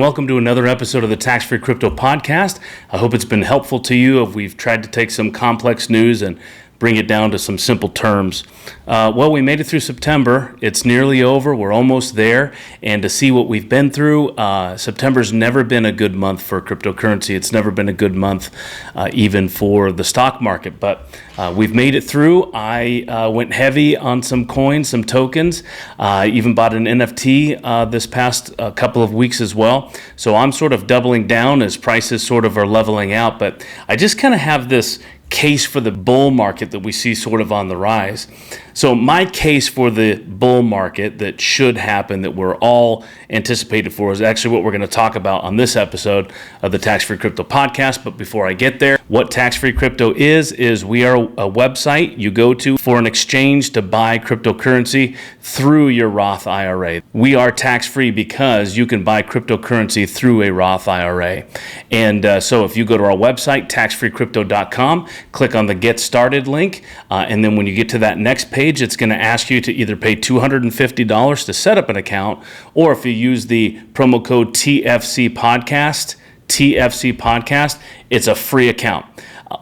welcome to another episode of the Tax-Free Crypto Podcast. I hope it's been helpful to you. We've tried to take some complex news and bring it down to some simple terms. Well, we made it through September. It's nearly over. We're almost there. And to see what we've been through, September's never been a good month for cryptocurrency. It's never been a good month even for the stock market. But we've made it through. I went heavy on some coins, some tokens. Even bought an NFT this past couple of weeks as well. So I'm sort of doubling down as prices sort of are leveling out. But I just kind of have this case for the bull market that we see sort of on the rise. So my case for the bull market that should happen, that we're all anticipated for, is actually what we're going to talk about on this episode of the Tax-Free Crypto Podcast. But before I get there, what Tax-Free Crypto is we are a website you go to for an exchange to buy cryptocurrency through your Roth IRA. We are tax-free because you can buy cryptocurrency through a Roth IRA. And so if you go to our website, taxfreecrypto.com, click on the Get Started link, and then when you get to that next page, it's going to ask you to either pay $250 to set up an account, or if you use the promo code TFC Podcast, it's a free account.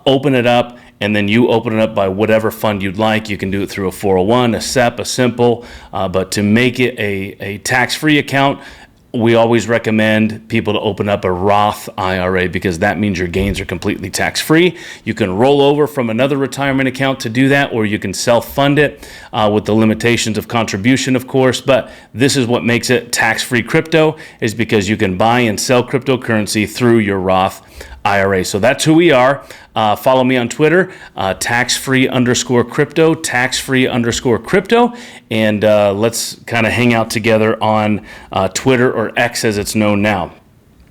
Open it up, and then you open it up by whatever fund you'd like. You can do it through a 401, a SEP, a simple, but to make it a tax-free account, we always recommend people to open up a Roth IRA because that means your gains are completely tax-free. You can roll over from another retirement account to do that, or you can self-fund it with the limitations of contribution, of course. But this is what makes it tax-free crypto, is because you can buy and sell cryptocurrency through your Roth IRA. So that's who we are. Follow me on Twitter, taxfree_crypto, taxfree_crypto, and let's kind of hang out together on Twitter, or X as it's known now.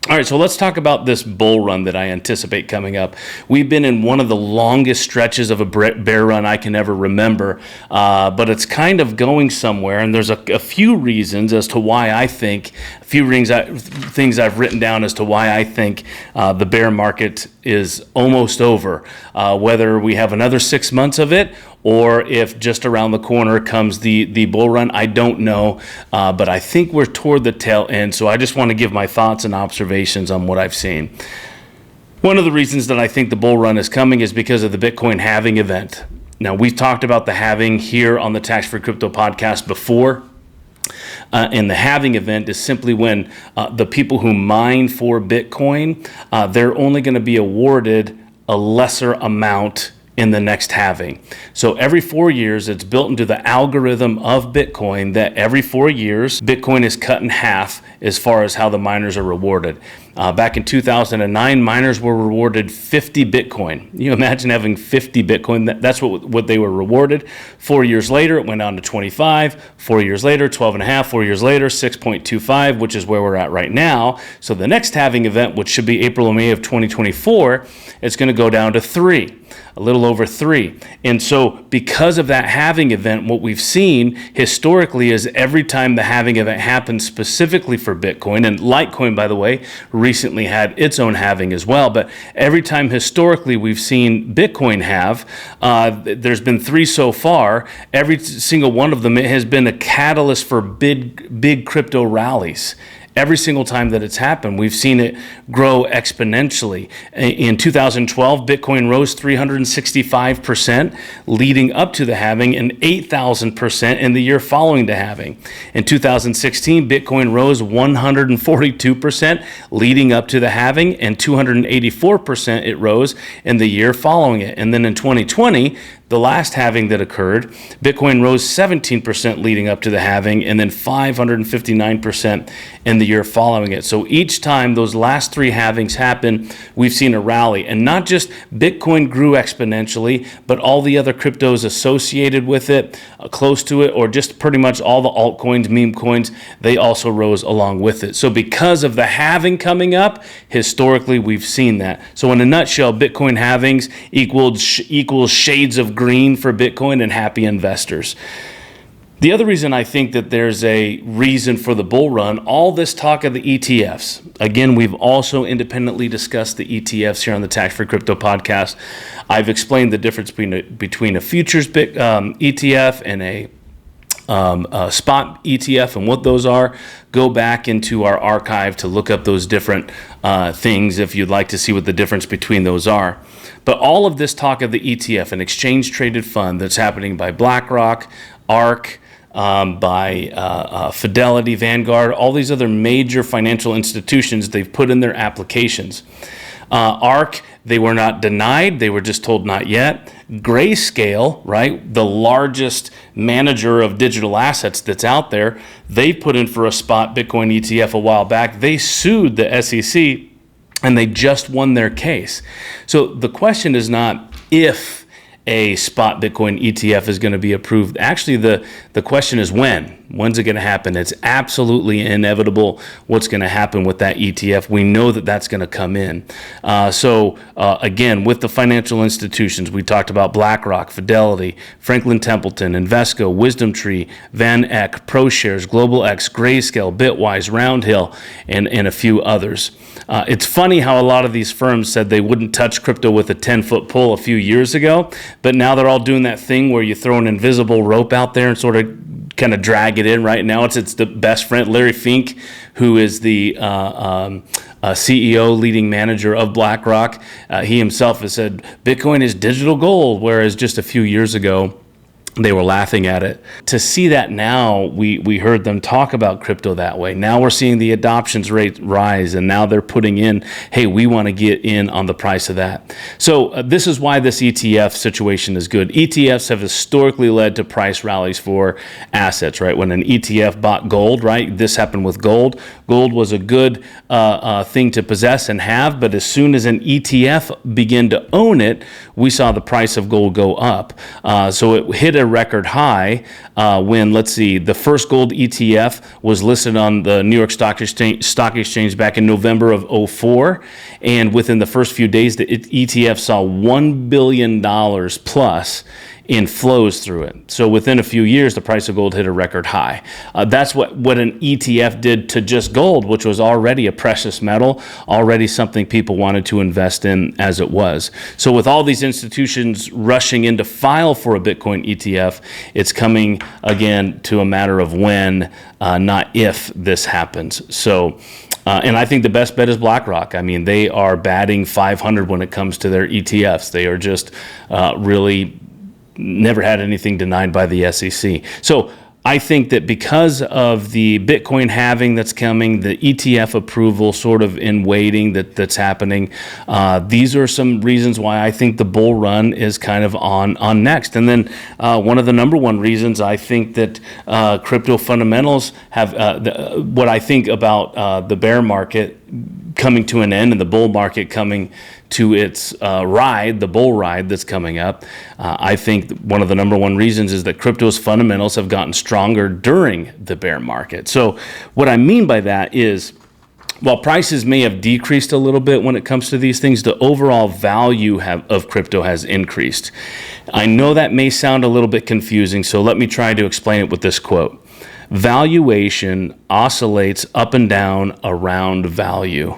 All right, so let's talk about this bull run that I anticipate coming up. We've been in one of the longest stretches of a bear run I can ever remember, but it's kind of going somewhere, and there's a few reasons as to why I think, things I've written down as to why I think the bear market is almost over, whether we have another 6 months of it or if just around the corner comes the bull run, I don't know, but I think we're toward the tail end, so I just want to give my thoughts and observations on what I've seen. One of the reasons that I think the bull run is coming is because of the Bitcoin halving event. Now, we've talked about the halving here on the Tax-Free Crypto Podcast before. And the halving event is simply when the people who mine for Bitcoin, they're only going to be awarded a lesser amount in the next halving. So every 4 years, it's built into the algorithm of Bitcoin that every 4 years, Bitcoin is cut in half as far as how the miners are rewarded. Back in 2009, miners were rewarded 50 Bitcoin. You imagine having 50 Bitcoin. That's what they were rewarded. 4 years later, it went down to 25. 4 years later, 12.5. 4 years later, 6.25, which is where we're at right now. So the next halving event, which should be April or May of 2024, it's going to go down to 3. A little over 3. And so because of that halving event, what we've seen historically is every time the halving event happens specifically for Bitcoin, and Litecoin, by the way, recently had its own halving as well, but every time historically we've seen Bitcoin halve, there's been 3 so far. Every single one of them, it has been a catalyst for big crypto rallies. Every single time that it's happened, we've seen it grow exponentially. In 2012, Bitcoin rose 365% leading up to the halving, and 8,000% in the year following the halving. In 2016, Bitcoin rose 142% leading up to the halving, and 284% it rose in the year following it. And then in 2020, the last halving that occurred, Bitcoin rose 17% leading up to the halving, and then 559% in the year following it. So each time those last 3 halvings happen, we've seen a rally. And not just Bitcoin grew exponentially, but all the other cryptos associated with it, close to it, or just pretty much all the altcoins, meme coins, they also rose along with it. So because of the halving coming up, historically we've seen that. So in a nutshell, Bitcoin halvings equals shades of green for Bitcoin and happy investors. The other reason I think that there's a reason for the bull run, all this talk of the ETFs. Again, we've also independently discussed the ETFs here on the Tax-Free Crypto Podcast. I've explained the difference between a futures ETF and a spot ETF and what those are, go back into our archive to look up those different things if you'd like to see what the difference between those are. But all of this talk of the ETF, an exchange traded fund that's happening by BlackRock, ARK, by Fidelity, Vanguard, all these other major financial institutions, they've put in their applications. ARK, they were not denied, they were just told not yet. Grayscale, right, the largest manager of digital assets that's out there, they put in for a spot Bitcoin ETF a while back. They sued the SEC and they just won their case. So the question is not if a spot Bitcoin ETF is going to be approved. Actually, the question is when. When's it going to happen? It's absolutely inevitable what's going to happen with that ETF. We know that that's going to come in. Again, with the financial institutions, we talked about BlackRock, Fidelity, Franklin Templeton, Invesco, WisdomTree, Van Eck, ProShares, GlobalX, Grayscale, Bitwise, Roundhill, and a few others. It's funny how a lot of these firms said they wouldn't touch crypto with a 10-foot pole a few years ago, but now they're all doing that thing where you throw an invisible rope out there and sort of kind of drag it in. Right now it's the best friend, Larry Fink, who is the CEO, leading manager of BlackRock. He himself has said Bitcoin is digital gold, whereas just a few years ago they were laughing at it. To see that now, we heard them talk about crypto that way. Now we're seeing the adoptions rate rise, and now they're putting in, hey, we want to get in on the price of that. So this is why this ETF situation is good. ETFs have historically led to price rallies for assets, right? When an ETF bought gold, right? This happened with gold. Gold was a good thing to possess and have, but as soon as an ETF began to own it, we saw the price of gold go up. So it hit a record high when, let's see, the first gold ETF was listed on the New York Stock Exchange back in November of 2004, and within the first few days, the ETF saw $1 billion plus in flows through it. So within a few years, the price of gold hit a record high. That's what an ETF did to just gold, which was already a precious metal, already something people wanted to invest in as it was. So with all these institutions rushing in to file for a Bitcoin ETF, it's coming again to a matter of when, not if this happens. So, and I think the best bet is BlackRock. I mean, they are batting 500 when it comes to their ETFs. They are just really never had anything denied by the SEC. So I think that because of the Bitcoin halving that's coming, the ETF approval sort of in waiting that's happening, these are some reasons why I think the bull run is kind of on next. And then one of the number one reasons I think that crypto fundamentals have, what I think about the bear market coming to an end and the bull market coming to its ride, the bull ride that's coming up. I think one of the number one reasons is that crypto's fundamentals have gotten stronger during the bear market. So what I mean by that is, while prices may have decreased a little bit when it comes to these things, the overall value of crypto has increased. I know that may sound a little bit confusing, so let me try to explain it with this quote. Valuation oscillates up and down around value.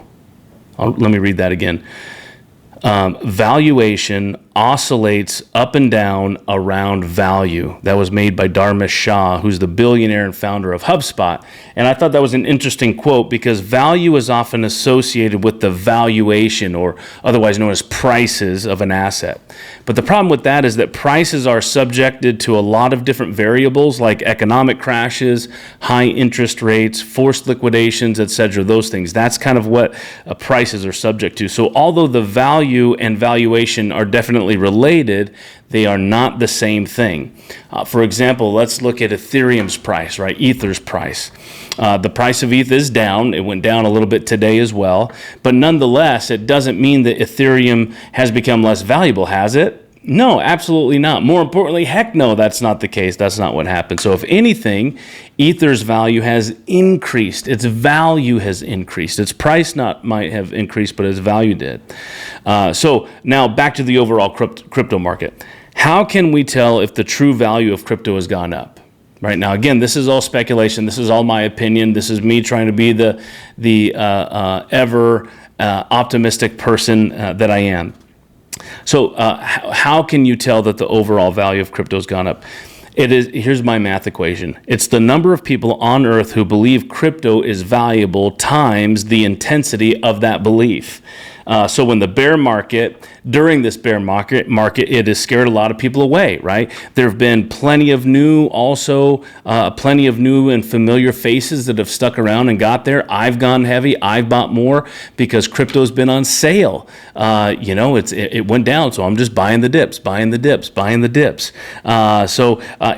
Let me read that again. Valuation oscillates up and down around value. That was made by Dharmesh Shah, who's the billionaire and founder of HubSpot. And I thought that was an interesting quote because value is often associated with the valuation, or otherwise known as prices, of an asset. But the problem with that is that prices are subjected to a lot of different variables like economic crashes, high interest rates, forced liquidations, etc. Those things. That's kind of what prices are subject to. So although the value and valuation are definitely related, they are not the same thing. For example, let's look at Ethereum's price, right? Ether's price. The price of ETH is down. It went down a little bit today as well. But nonetheless, it doesn't mean that Ethereum has become less valuable, has it? No, absolutely not. More importantly, heck no, that's not the case. That's not what happened. So if anything, Ether's value has increased. Its value has increased. Its price might have increased, but its value did. So now back to the overall crypto market. How can we tell if the true value of crypto has gone up? Right now, again, this is all speculation. This is all my opinion. This is me trying to be the ever optimistic person that I am. So how can you tell that the overall value of crypto has gone up? It is. Here's my math equation. It's the number of people on earth who believe crypto is valuable times the intensity of that belief. So when during this bear market, it has scared a lot of people away, right? There have been plenty of new and familiar faces that have stuck around and got there. I've gone heavy. I've bought more because crypto's been on sale. It went down, so I'm just buying the dips.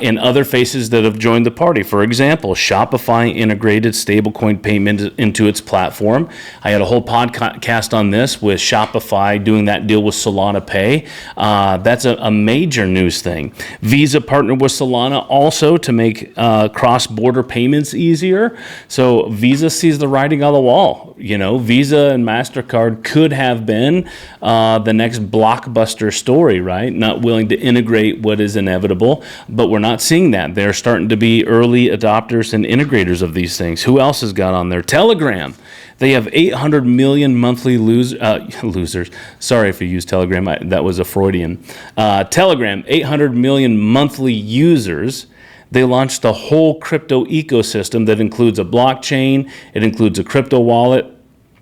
And other faces that have joined the party. For example, Shopify integrated stablecoin payment into its platform. I had a whole podcast on this with Shopify doing that deal with Solana Pay. That's a major news thing. Visa partnered with Solana also to make cross-border payments easier. So Visa sees the writing on the wall. Visa and MasterCard could have been the next blockbuster story, right? Not willing to integrate what is inevitable, but we're not seeing that. They're starting to be early adopters and integrators of these things. Who else has got on there? Telegram. They have 800 million monthly losers. Sorry if you use Telegram. That was a Freudian. Telegram, 800 million monthly users. They launched a whole crypto ecosystem that includes a blockchain. It includes a crypto wallet.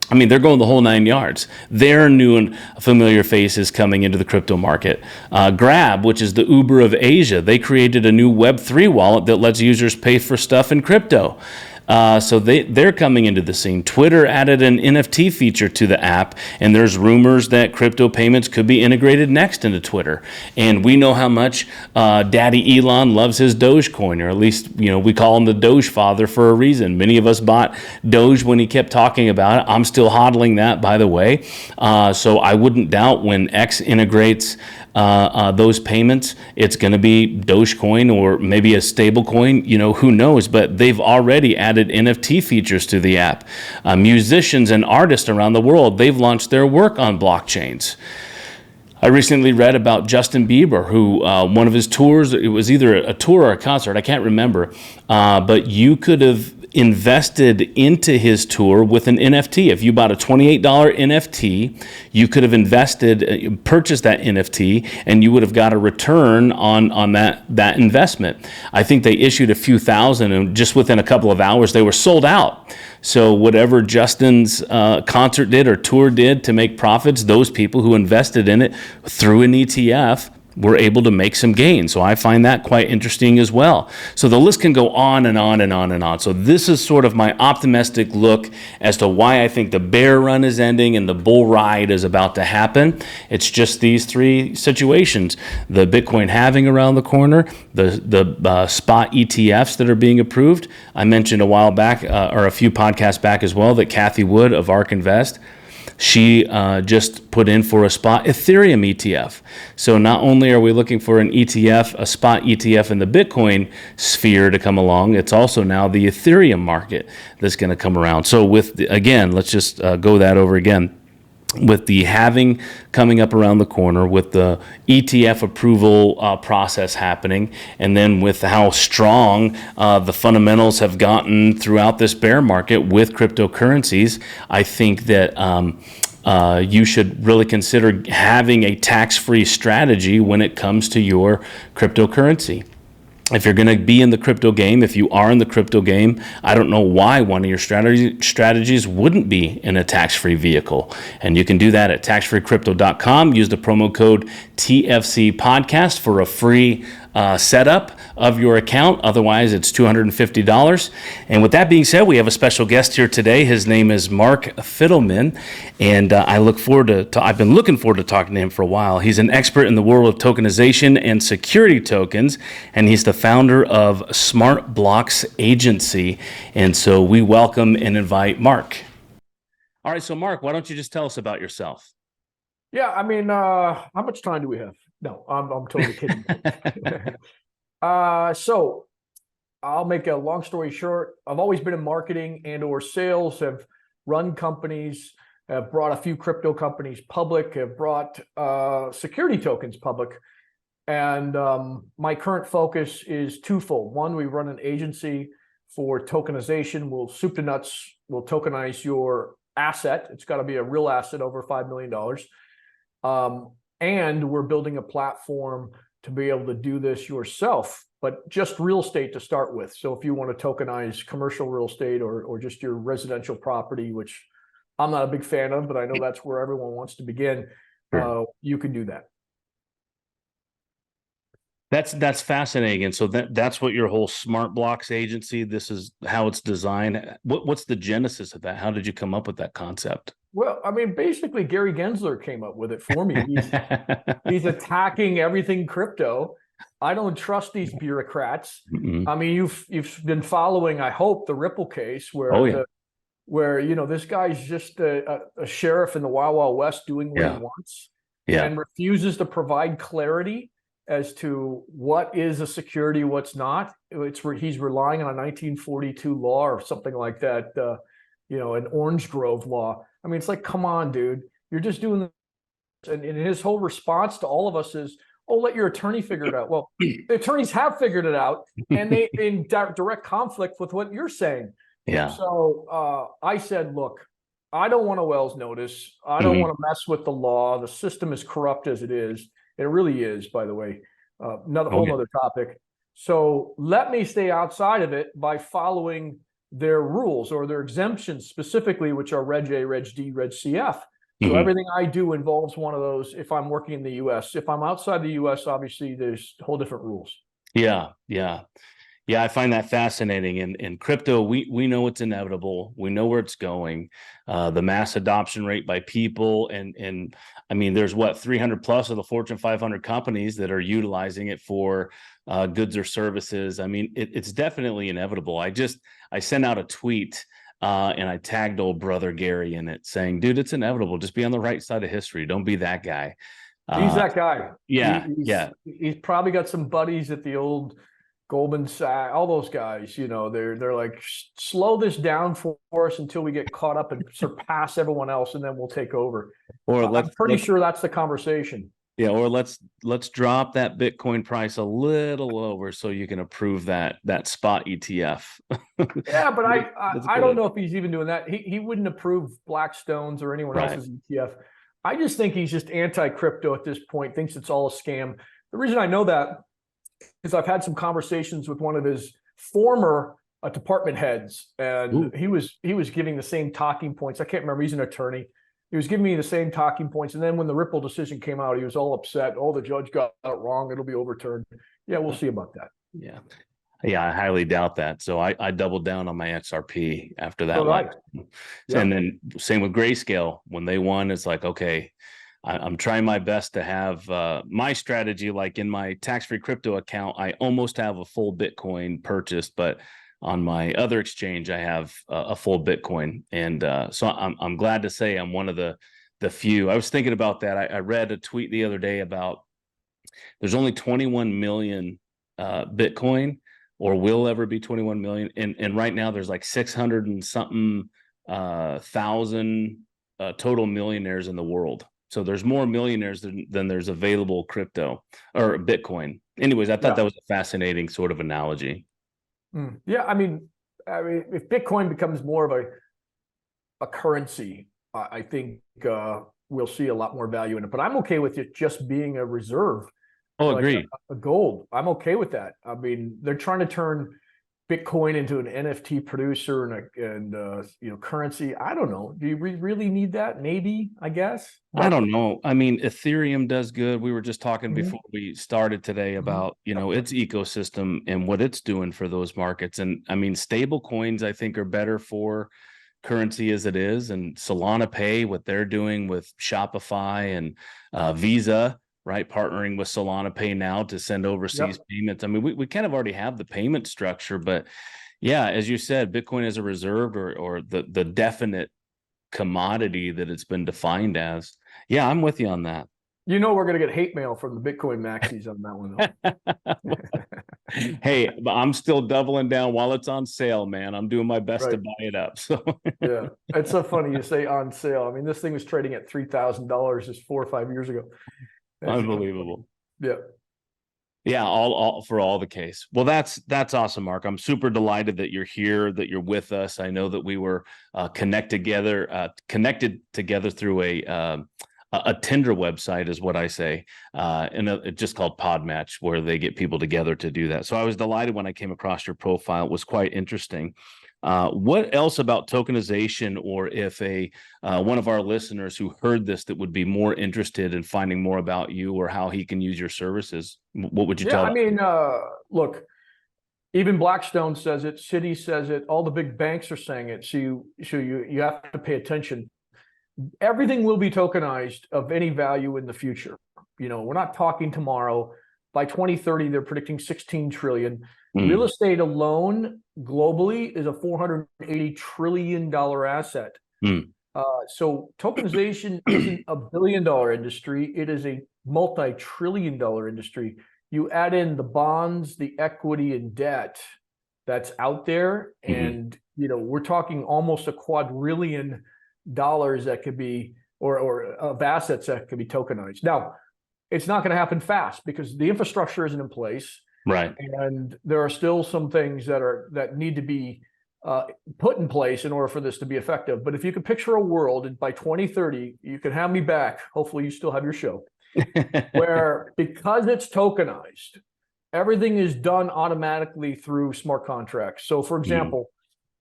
I mean, they're going the whole 9 yards. They're new and familiar faces coming into the crypto market. Grab, which is the Uber of Asia, they created a new Web3 wallet that lets users pay for stuff in crypto. So they're coming into the scene. Twitter added an NFT feature to the app, and there's rumors that crypto payments could be integrated next into Twitter. And we know how much Daddy Elon loves his Dogecoin, or at least we call him the Doge father for a reason. Many of us bought Doge when he kept talking about it. I'm still hodling that, by the way. So I wouldn't doubt when X integrates those payments, it's going to be Dogecoin or maybe a stable coin, who knows, but they've already added NFT features to the app. Musicians and artists around the world, they've launched their work on blockchains. I recently read about Justin Bieber, who one of his tours, it was either a tour or a concert, I can't remember, but you could have invested into his tour with an NFT. If you bought a $28 NFT, you could have purchased that NFT, and you would have got a return on that investment. I think they issued a few thousand, and just within a couple of hours, they were sold out. So whatever Justin's concert did or tour did to make profits, those people who invested in it through an ETF were able to make some gains. So I find that quite interesting as well. So the list can go on and on and on and on. So this is sort of my optimistic look as to why I think the bear run is ending and the bull ride is about to happen. It's just these three situations: the Bitcoin halving around the corner, the spot ETFs that are being approved. I mentioned a while back, or a few podcasts back as well, that Kathy Wood of ARK Invest, she just put in for a spot Ethereum ETF. So not only are we looking for an ETF, a spot ETF in the Bitcoin sphere to come along, it's also now the Ethereum market that's going to come around. So let's just go that over again. With the halving coming up around the corner, with the ETF approval process happening, and then with how strong the fundamentals have gotten throughout this bear market with cryptocurrencies, I think that you should really consider having a tax-free strategy when it comes to your cryptocurrency. If you're going to be in the crypto game, if you are in the crypto game, I don't know why one of your strategies wouldn't be in a tax-free vehicle. And you can do that at taxfreecrypto.com. Use the promo code TFC Podcast for a free setup of your account. Otherwise, it's $250. And with that being said, we have a special guest here today. His name is Mark Fidelman, and I've been looking forward to talking to him for a while. He's an expert in the world of tokenization and security tokens, and he's the founder of Smart Blocks Agency. And so we welcome and invite Mark. All right, so Mark, why don't you just tell us about yourself? Yeah, I mean, how much time do we have? No, I'm totally kidding. So I'll make a long story short. I've always been in marketing and or sales, have run companies, have brought a few crypto companies public, have brought security tokens public. And my current focus is twofold. One, we run an agency for tokenization. We'll soup to nuts, we'll tokenize your asset. It's got to be a real asset over $5 million. And we're building a platform to be able to do this yourself but just real estate to start with. So if you want to tokenize commercial real estate or just your residential property, which I'm not a big fan of, but I know that's where everyone wants to begin, you can do that. That's fascinating. And so that's what your whole smart blocks agency, this is how it's designed. What's the genesis of that? How did you come up with that concept? Well, I mean, basically Gary Gensler came up with it for me. He's attacking everything crypto. I don't trust these bureaucrats. I mean, you've been following, I hope, the Ripple case where this guy's just a sheriff in the Wild Wild West doing what he wants and refuses to provide clarity as to what is a security, what's not. He's relying on a 1942 law or something like that, an Orange Grove law. I mean, it's like, come on, dude, you're just doing this. And his whole response to all of us is, oh, let your attorney figure it out. Well, the attorneys have figured it out, and they in direct conflict with what you're saying. Yeah. So I said, look, I don't want a Wells notice. I don't want to mess with the law. The system is corrupt as it is. It really is, by the way, whole other topic. So let me stay outside of it by following their rules or their exemptions specifically, which are Reg A, Reg D, Reg CF. So everything I do involves one of those if I'm working in the US. If I'm outside the US, obviously there's whole different rules. Yeah. I find that fascinating. In crypto, we know it's inevitable. We know where it's going. The mass adoption rate by people, and I mean, there's 300 plus of the Fortune 500 companies that are utilizing it for goods or services. I mean, it's definitely inevitable. I sent out a tweet and I tagged old brother Gary in it, saying, "Dude, it's inevitable. Just be on the right side of history. Don't be that guy." He's that guy. Yeah, He's probably got some buddies at the old Goldman Sachs, all those guys, they're like, slow this down for us until we get caught up and surpass everyone else, and then we'll take over. Or I'm pretty sure that's the conversation. Yeah, or let's drop that Bitcoin price a little lower so you can approve that spot ETF. Yeah, but I don't know if he's even doing that. He wouldn't approve Blackstone's or anyone else's ETF. I just think he's just anti-crypto at this point, thinks it's all a scam. The reason I know that is I've had some conversations with one of his former department heads, and he was giving the same talking points. I can't remember. He's an attorney. He was giving me the same talking points, and then when the Ripple decision came out, he was all upset. Oh, the judge got it wrong. It'll be overturned. Yeah, we'll see about that. Yeah, I highly doubt that. So I doubled down on my XRP after that. And then same with Grayscale. When they won, it's like, okay, I'm trying my best to have my strategy, like in my tax-free crypto account, I almost have a full Bitcoin purchased, but on my other exchange, I have a full Bitcoin. And so I'm glad to say I'm one of the few. I was thinking about that. I read a tweet the other day about there's only 21 million Bitcoin, or will ever be 21 million. And right now there's like 600 and something thousand total millionaires in the world. So there's more millionaires than there's available crypto or Bitcoin. Anyways, I thought that was a fascinating sort of analogy. Yeah, I mean, if Bitcoin becomes more of a currency, I think we'll see a lot more value in it. But I'm okay with it just being a reserve. Oh, agreed. A gold. I'm okay with that. I mean, they're trying to turn Bitcoin into an NFT producer and currency. I don't know. Do you really need that? Maybe, I guess. I don't know. I mean, Ethereum does good. We were just talking before we started today about, its ecosystem and what it's doing for those markets. And I mean, stable coins, I think, are better for currency as it is. And Solana Pay, what they're doing with Shopify and Visa, right, partnering with Solana Pay now to send overseas payments. I mean, we kind of already have the payment structure, but yeah, as you said, Bitcoin as a reserve or the definite commodity that it's been defined as. Yeah, I'm with you on that. We're going to get hate mail from the Bitcoin maxis on that one. Hey, but I'm still doubling down while it's on sale, man. I'm doing my best to buy it up. So yeah, it's so funny you say on sale. I mean, this thing was trading at $3,000 just 4 or 5 years ago. Unbelievable. Yeah, all for all the case. Well, that's awesome, Mark. I'm super delighted that you're here, that you're with us. I know that we were connected together through a Tinder website is what I say, and it's just called Podmatch, where they get people together to do that. So I was delighted when I came across your profile. It was quite interesting. What else about tokenization, or if one of our listeners who heard this that would be more interested in finding more about you or how he can use your services, what would you Yeah, tell I them? mean, look, even Blackstone says it, Citi says it, all the big banks are saying it. So you have to pay attention. Everything will be tokenized of any value in the future. We're not talking tomorrow. By 2030, they're predicting 16 trillion. Real estate alone globally is a $480 trillion asset. Mm. So tokenization isn't a billion-dollar industry. It is a multi-trillion-dollar industry. You add in the bonds, the equity, and debt that's out there, and we're talking almost a quadrillion dollars that could be, or of assets that could be tokenized. Now, it's not going to happen fast because the infrastructure isn't in place, Right. and there are still some things that need to be put in place in order for this to be effective. But if you could picture a world, and by 2030, you can have me back. Hopefully, you still have your show, where because it's tokenized, everything is done automatically through smart contracts. So, for example,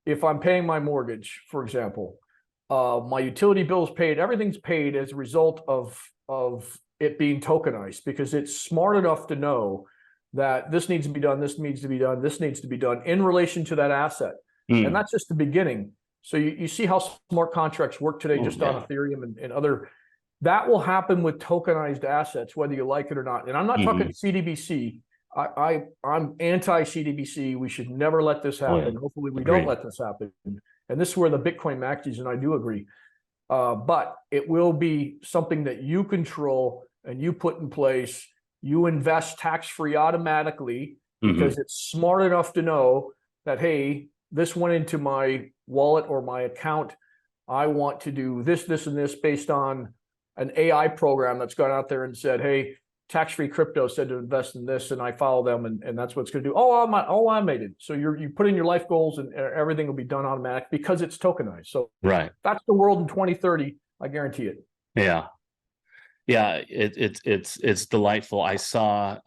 if I'm paying my mortgage, for example, my utility bill's paid, everything's paid as a result of it being tokenized, because it's smart enough to know that this needs to be done, this needs to be done, this needs to be done in relation to that asset. And that's just the beginning. So you see how smart contracts work today, just on Ethereum and other. That will happen with tokenized assets, whether you like it or not. And I'm not talking CDBC. I'm anti-CDBC. We should never let this happen. Hopefully we don't let this happen. And this is where the Bitcoin maxis and I do agree. But it will be something that you control and you put in place. You invest tax-free automatically because it's smart enough to know that, hey, this went into my wallet or my account. I want to do this, this, and this based on an AI program that's gone out there and said, hey, tax-free crypto said to invest in this, and I follow them, and that's what it's going to do. I made it. So you put in your life goals, and everything will be done automatic because it's tokenized. So that's the world in 2030. I guarantee it. Yeah. Yeah, it's delightful. I saw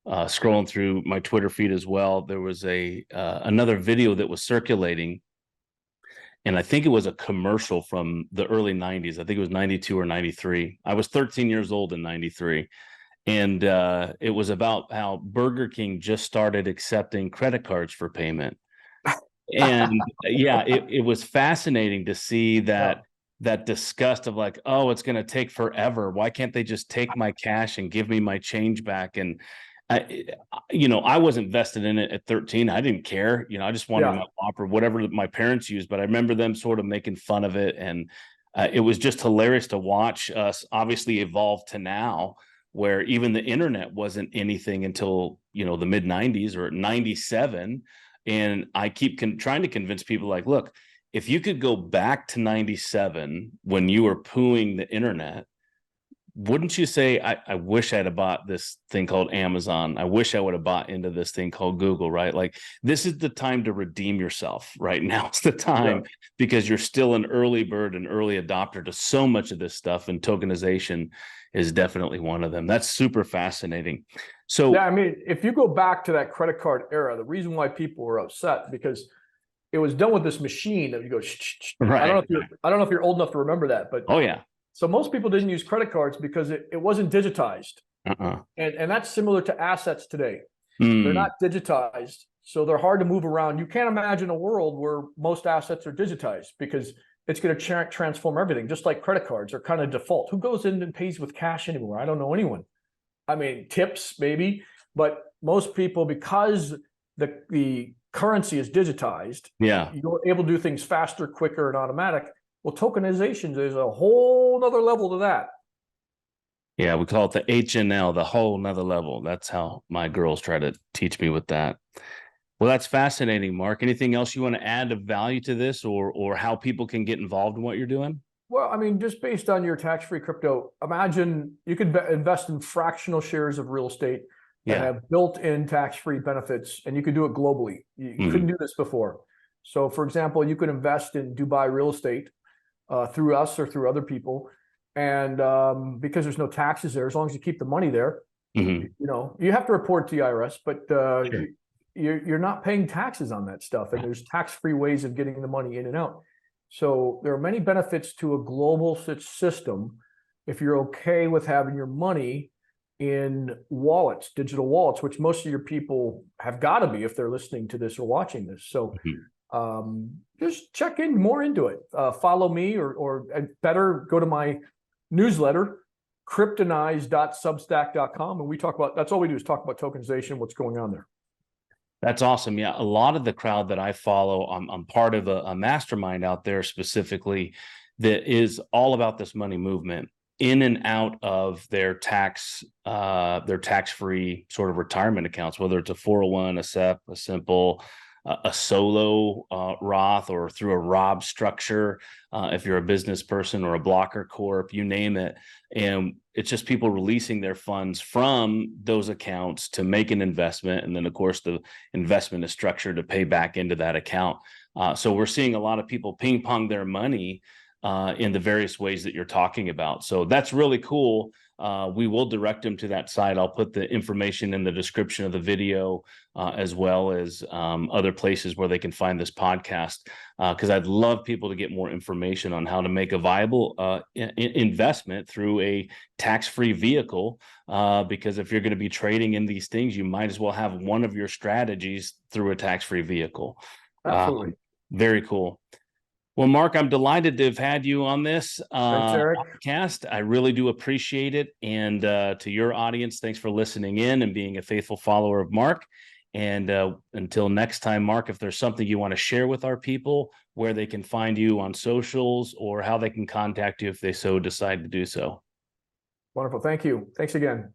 scrolling through my Twitter feed as well, there was another video that was circulating, and I think it was a commercial from the early 90s. I think it was 92 or 93. I was 13 years old in 93. And it was about how Burger King just started accepting credit cards for payment. And yeah, it was fascinating to see that disgust of like, oh, it's going to take forever. Why can't they just take my cash and give me my change back? And I wasn't vested in it at 13. I didn't care. I just wanted my WAP or whatever my parents used. But I remember them sort of making fun of it, and it was just hilarious to watch us obviously evolve to now, where even the internet wasn't anything until the mid 90s or 97. And I keep trying to convince people, like, look, if you could go back to 97 when you were pooing the internet, wouldn't you say, I wish I'd have bought this thing called Amazon. I wish I would have bought into this thing called Google, right? Like, this is the time to redeem yourself right now. It's the time because you're still an early bird, an early adopter to so much of this stuff. And tokenization is definitely one of them. That's super fascinating. So yeah, I mean, if you go back to that credit card era, the reason why people were upset, because it was done with this machine that you go, I don't know if you're old enough to remember that, but so most people didn't use credit cards because it wasn't digitized. And that's similar to assets today. They're not digitized, so they're hard to move around. You can't imagine a world where most assets are digitized, because it's going to transform everything. Just like credit cards are kind of default. Who goes in and pays with cash anymore? I don't know anyone. I mean, tips maybe, but most people, because the currency is digitized, you're able to do things faster, quicker, and automatic. Well, tokenization is a whole nother level to that. Yeah, we call it the HNL, the whole nother level. That's how my girls try to teach me with that. Well, that's fascinating, Mark. Anything else you want to add of value to this, or how people can get involved in what you're doing? Well, I mean, just based on your tax-free crypto, imagine you could invest in fractional shares of real estate that have built-in tax-free benefits, and you could do it globally. You couldn't do this before. So, for example, you could invest in Dubai real estate through us or through other people, And because there's no taxes there, as long as you keep the money there, Hmm. you have to report to the IRS, but Sure. you're not paying taxes on that stuff, and there's tax-free ways of getting the money in and out. So there are many benefits to a global system if you're okay with having your money in wallets, digital wallets, which most of your people have got to be if they're listening to this or watching this. So just check in more into it. Follow me, or better, go to my newsletter, cryptonized.substack.com, and we talk about, that's all we do is talk about tokenization, what's going on there. That's awesome. Yeah, a lot of the crowd that I follow, I'm part of a mastermind out there specifically that is all about this money movement in and out of their tax-free sort of retirement accounts, whether it's a 401, a SEP, a simple, a solo Roth, or through a Rob structure, if you're a business person, or a blocker corp, you name it. And it's just people releasing their funds from those accounts to make an investment. And then, of course, the investment is structured to pay back into that account. So we're seeing a lot of people ping pong their money in the various ways that you're talking about. So that's really cool. We will direct them to that site. I'll put the information in the description of the video, as well as other places where they can find this podcast, because I'd love people to get more information on how to make a viable investment through a tax-free vehicle, because if you're going to be trading in these things, you might as well have one of your strategies through a tax-free vehicle. Absolutely. Very cool. Well, Mark, I'm delighted to have had you on this Thanks, Eric. podcast. I really do appreciate it. And to your audience, thanks for listening in and being a faithful follower of Mark. And until next time, Mark, if there's something you want to share with our people, where they can find you on socials, or how they can contact you if they so decide to do so. Wonderful. Thank you. Thanks again.